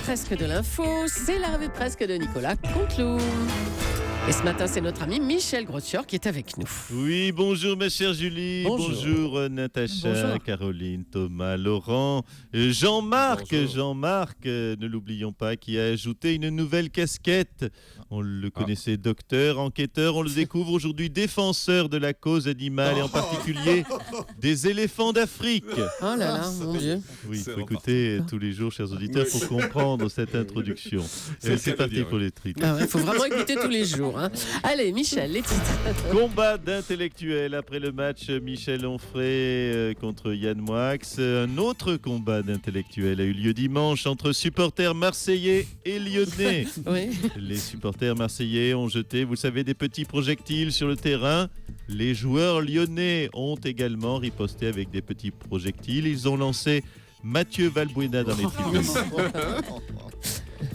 presque de l'info, c'est la revue de presque de Nicolas Conteloup. Et ce matin, c'est notre ami Michel Grossior qui est avec nous. Oui, bonjour ma chère Julie, bonjour Natacha, bonjour. Caroline, Thomas, Laurent, Jean-Marc, ne l'oublions pas, qui a ajouté une nouvelle casquette. On le connaissait docteur, enquêteur, on le découvre aujourd'hui défenseur de la cause animale et en particulier des éléphants d'Afrique. Oh là là, mon Dieu. Oui, il faut écouter tous les jours, chers auditeurs, pour comprendre cette introduction. C'est parti pour les titres. Ah ouais, faut vraiment écouter tous les jours. Hein. Allez, Michel, les titres. Combat d'intellectuels après le match Michel Onfray contre Yann Moix. Un autre combat d'intellectuels a eu lieu dimanche entre supporters marseillais et lyonnais. Oui. Les supporters marseillais ont jeté, vous savez, des petits projectiles sur le terrain. Les joueurs lyonnais ont également riposté avec des petits projectiles. Ils ont lancé Mathieu Valbuena dans les tribunes.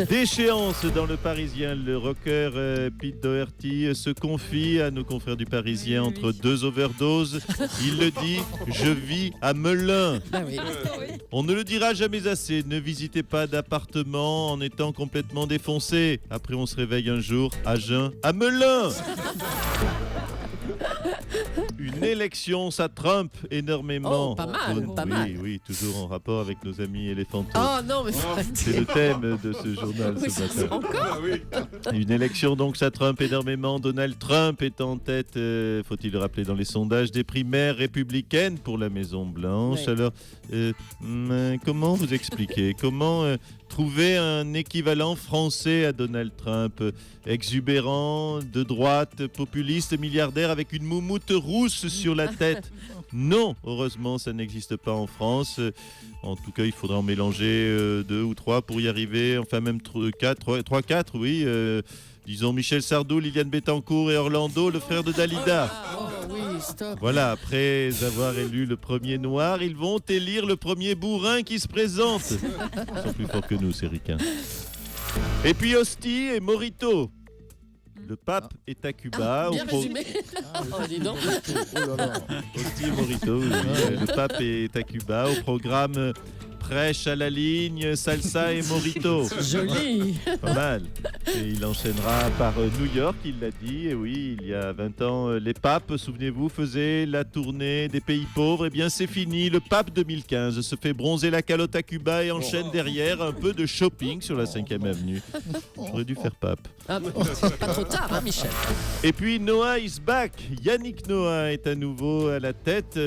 Déchéance dans le Parisien, le rocker Pete Doherty se confie à nos confrères du Parisien entre deux overdoses. Il le dit, je vis à Melun. Ah oui. On ne le dira jamais assez, ne visitez pas d'appartement en étant complètement défoncé. Après on se réveille un jour à jeun à Melun. Une élection, ça trompe énormément. Oh, pas mal, pas mal. Oui, toujours en rapport avec nos amis éléphantaux. Oh non, mais c'est le thème de ce journal ce matin. Encore Une élection, donc, ça trompe énormément. Donald Trump est en tête, faut-il le rappeler, dans les sondages des primaires républicaines pour la Maison-Blanche. Oui. Alors, comment vous expliquer ? Comment trouver un équivalent français à Donald Trump, exubérant, de droite, populiste, milliardaire, avec une moumoute rousse sur la tête. Non, heureusement, ça n'existe pas en France. En tout cas, il faudra en mélanger 2 ou 3 pour y arriver. Enfin, même 3-4, oui. Disons Michel Sardou, Liliane Bettencourt et Orlando, le frère de Dalida. Stop. Voilà, après avoir élu le premier noir, ils vont élire le premier bourrin qui se présente. Ils sont plus forts que nous, ces ricains. Et puis Hostie et Morito. Le pape est à Cuba. Bien résumé. Dis donc. Hostie et Morito. Le pape est à Cuba au programme Prêche à la ligne, salsa et morito. Joli. Pas mal. Et il enchaînera par New York, il l'a dit. Et oui, il y a 20 ans, les papes, souvenez-vous, faisaient la tournée des pays pauvres. Eh bien, c'est fini. Le pape 2015 se fait bronzer la calotte à Cuba et enchaîne derrière un peu de shopping sur la 5e avenue. J'aurais dû faire pape. Ah, pas trop tard, hein, Michel. Et puis Noah is back. Yannick Noah est à nouveau à la tête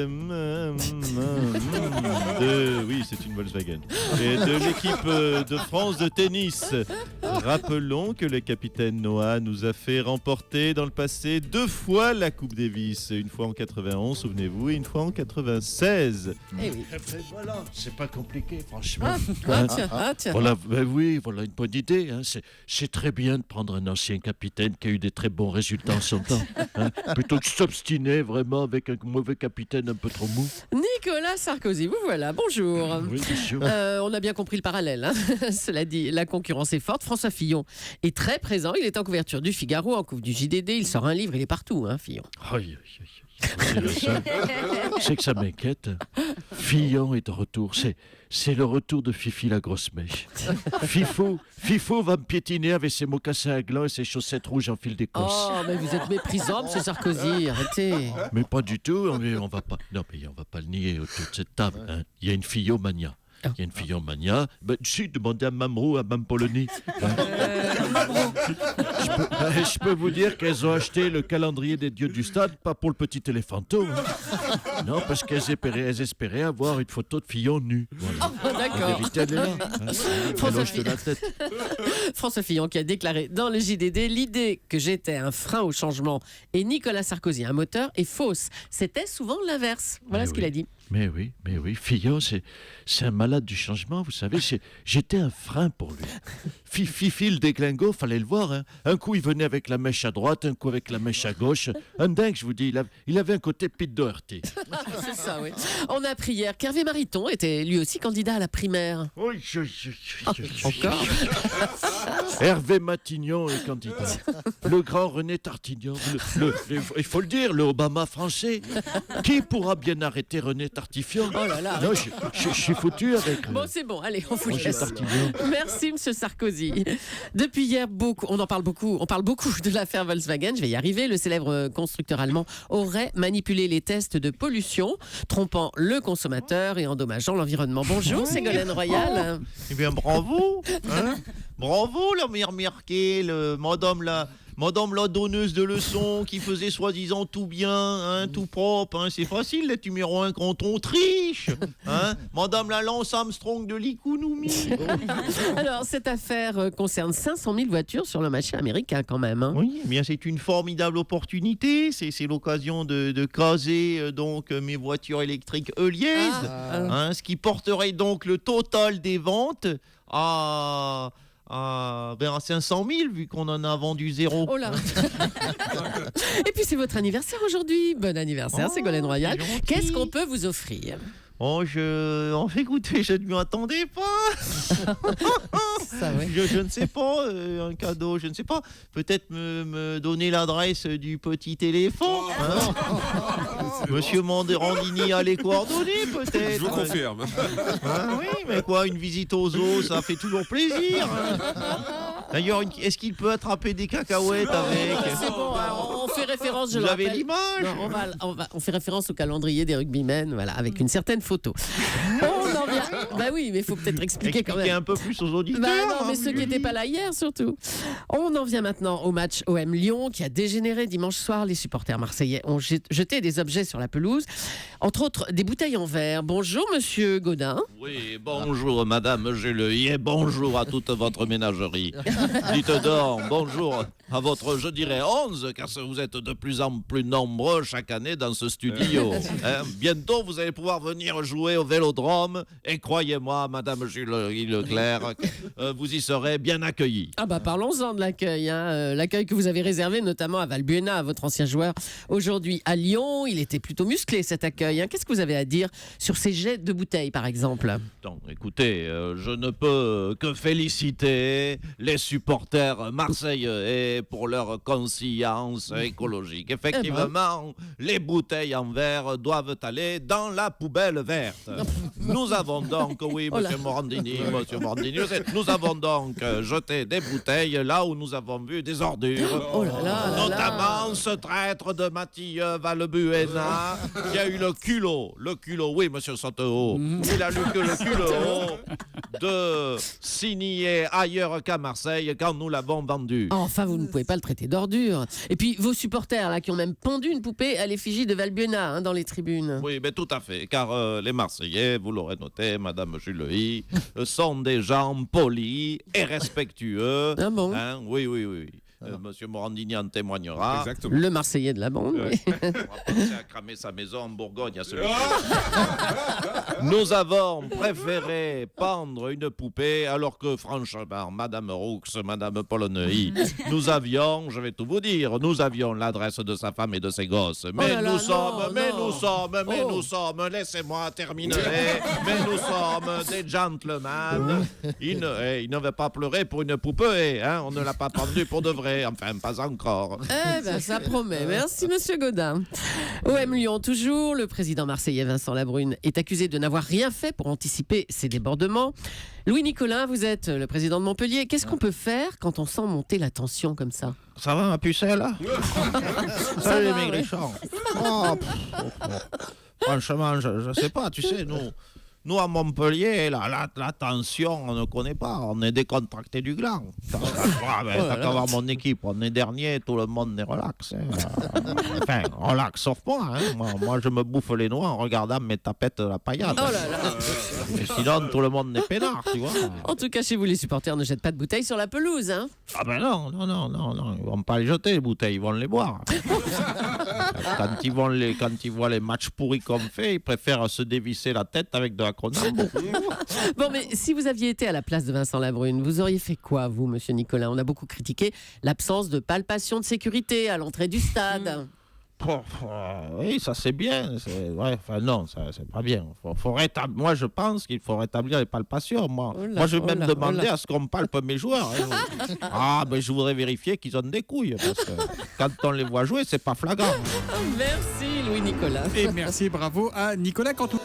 oui, c'est une Volkswagen. Et de l'équipe de France de tennis. Rappelons que le capitaine Noah nous a fait remporter dans le passé 2 fois la Coupe Davis. Une fois en 91, souvenez-vous, et une fois en 96. Eh oui. Voilà, c'est pas compliqué, franchement. Tiens. Voilà, oui, voilà une bonne idée. Hein. C'est très bien de prendre un ancien capitaine qui a eu des très bons résultats en son temps. Hein, plutôt que de s'obstiner vraiment avec un mauvais capitaine un peu trop mou. Nicolas Sarkozy, vous voilà, bonjour. Oui, bien sûr. On a bien compris le parallèle. Hein. Cela dit, la concurrence est forte. François Fillon est très présent. Il est en couverture du Figaro, en couve du JDD. Il sort un livre, il est partout, hein, Fillon. Aïe. C'est que ça m'inquiète. Fillon est de retour. C'est le retour de Fifi la grosse mèche. Fifou va me piétiner avec ses mocassins à gland et ses chaussettes rouges en fil d'Écosse. Oh, mais vous êtes méprisant, monsieur Sarkozy. Arrêtez. Mais pas du tout. On va pas le nier autour de cette table. Hein. Il y a une Fillomania. Il y a une Fillomania. Demandez à Mamrou, à Mme Polony. Je peux vous dire qu'elles ont acheté le calendrier des dieux du stade, pas pour le petit éléphanto. Hein. Non, parce qu'elles espéraient avoir une photo de Fillon nu. Voilà. Oh, d'accord. La vérité, elle est là. Hein. François Fillon qui a déclaré dans le JDD l'idée que j'étais un frein au changement et Nicolas Sarkozy un moteur est fausse. C'était souvent l'inverse. Voilà ce qu'il a dit. Mais oui, Fillon, c'est un malade du changement, vous savez, j'étais un frein pour lui. Fifi le déglingo, fallait le voir, hein. Un coup il venait avec la mèche à droite, un coup avec la mèche à gauche, un dingue, je vous dis, il avait un côté Pete Doherty. C'est ça, oui. On a appris hier qu'Hervé Mariton était lui aussi candidat à la primaire. Oui, encore Hervé Matignon est candidat. Le grand René Tartignon, il faut le dire, le Obama français. Qui pourra bien arrêter René Tartignon tartifiant. Oh là là. Non, je suis foutu avec. Bon, c'est bon, allez, on vous Roger laisse. Tartiffion. Merci, Monsieur Sarkozy. Depuis hier, on parle beaucoup de l'affaire Volkswagen. Je vais y arriver. Le célèbre constructeur allemand aurait manipulé les tests de pollution, trompant le consommateur et endommageant l'environnement. Bonjour, Ségolène Royal. Eh bien, bravo, hein. Bravo, la mère Merkel, Madame la donneuse de leçons qui faisait soi-disant tout bien, hein, tout propre. Hein. C'est facile d'être numéro 1 quand on triche. Hein. Madame la Lance Armstrong de l'Ikounoumi. Alors, cette affaire concerne 500 000 voitures sur le marché américain quand même. Hein. Oui, eh bien c'est une formidable opportunité. C'est l'occasion de caser donc mes voitures électriques Eliès, hein, ce qui porterait donc le total des ventes à 500 000 vu qu'on en a vendu 0. Oh là. Et puis c'est votre anniversaire aujourd'hui. Bon anniversaire, Ségolène Royal. c'est gentil. Qu'est-ce qu'on peut vous offrir? Oh, écoutez, je ne m'y attendais pas. Ça, ouais. Je ne sais pas, un cadeau, je ne sais pas. Peut-être me donner l'adresse du petit éléphant. Hein. Monsieur Randini a les coordonnées, peut-être. Je vous confirme. Ah oui, mais quoi, une visite aux zoos, ça fait toujours plaisir. Hein. D'ailleurs, est-ce qu'il peut attraper des cacahuètes avec? C'est bon, alors, on fait référence, je Vous le avez rappelle. l'image? Non, on fait référence au calendrier des rugbymen, voilà, avec une certaine photo. On en vient. Bah oui, mais il faut peut-être expliquer quand Expliquez même. un peu plus aux auditeurs. Bah non, mais hein. ceux qui n'étaient pas là hier, surtout. On en vient maintenant au match OM-Lyon qui a dégénéré dimanche soir. Les supporters marseillais ont jeté des objets sur la pelouse, entre autres des bouteilles en verre. Bonjour, monsieur Gaudin. Oui, bonjour Madame Julie et bonjour à toute votre ménagerie. Dites donc, bonjour à votre, je dirais 11, car vous êtes de plus en plus nombreux chaque année dans ce studio. Hein, bientôt, vous allez pouvoir venir jouer au Vélodrome et croyez-moi, Madame Julie Leclerc, vous y serez bien accueillis. Ah bah parlons-en de l'accueil. Hein. L'accueil que vous avez réservé notamment à Valbuena, votre ancien joueur. Aujourd'hui à Lyon, il était plutôt musclé cet accueil. Hein. Qu'est-ce que vous avez à dire sur ces jets de bouteilles par exemple? Donc, écoutez, je ne peux que féliciter les supporters marseillais pour leur conscience écologique. Effectivement, les bouteilles en verre doivent aller dans la poubelle verte. Nous avons donc, oui, monsieur Morandini, nous avons donc jeté des bouteilles là où nous avons vu des ordures. Oh là là là Notamment ce traître de Mathieu Valbuena qui a eu le culot, oui, monsieur Sauteau, il a eu le culot de signer ailleurs qu'à Marseille quand nous l'avons vendu. Enfin, vous ne pouvez pas le traiter d'ordure. Et puis, vos supporters, là, qui ont même pendu une poupée à l'effigie de Valbuena hein, dans les tribunes. Oui, mais tout à fait, car les Marseillais, vous l'aurez noté, Madame Julie, sont des gens polis et respectueux. Ah bon? Hein, oui. Monsieur Morandini en témoignera. Exactement. Le Marseillais de la bande. Oui. On va penser à cramer sa maison en Bourgogne à celui-là. Nous avons préféré pendre une poupée alors que franchement, Madame Roux, Madame Poloneuil, nous avions, je vais tout vous dire, nous avions l'adresse de sa femme et de ses gosses. Mais là là, nous sommes, non. nous sommes, laissez-moi terminer, mais nous sommes des gentlemen. Il ne va pas pleurer pour une poupée, hein, on ne l'a pas pendue pour de vrai. Enfin, pas encore. Eh ben, ça promet. Merci, monsieur Gaudin. OM Lyon, toujours. Le président marseillais Vincent Labrune est accusé de n'avoir rien fait pour anticiper ces débordements. Louis Nicolin, vous êtes le président de Montpellier. Qu'est-ce qu'on peut faire quand on sent monter la tension comme ça? Ça va, ma pucelle? Ça les va, maigrichons. Oh, franchement, je sais pas, tu sais, nous à Montpellier, la tension, on ne connaît pas. On est décontracté du gland. T'as qu'à voir mon équipe. On est dernier, tout le monde est relax. Hein. Enfin, relax, sauf moi. Hein. Moi, je me bouffe les noix en regardant mes tapettes de la paillade. Oh là là. Mais sinon, tout le monde est peinard, tu vois. En tout cas, chez vous, les supporters ne jettent pas de bouteilles sur la pelouse. Hein. Ah ben non. Ils vont pas les jeter, les bouteilles. Ils vont les boire. Quand ils voient les matchs pourris qu'on fait, ils préfèrent se dévisser la tête avec de la Cronenbourg. Bon, mais si vous aviez été à la place de Vincent Labrune, vous auriez fait quoi, vous, monsieur Nicolin? On a beaucoup critiqué l'absence de palpation de sécurité à l'entrée du stade. Oui, ça c'est bien. Non, ça c'est pas bien. Moi, je pense qu'il faut rétablir les palpations. Moi, je vais même demander à ce qu'on palpe mes joueurs. Hein. Mais je voudrais vérifier qu'ils ont des couilles. Parce que quand on les voit jouer, c'est pas flagrant. Merci, Louis eu Nicolas. Et merci, bravo à Nicolas Cantou.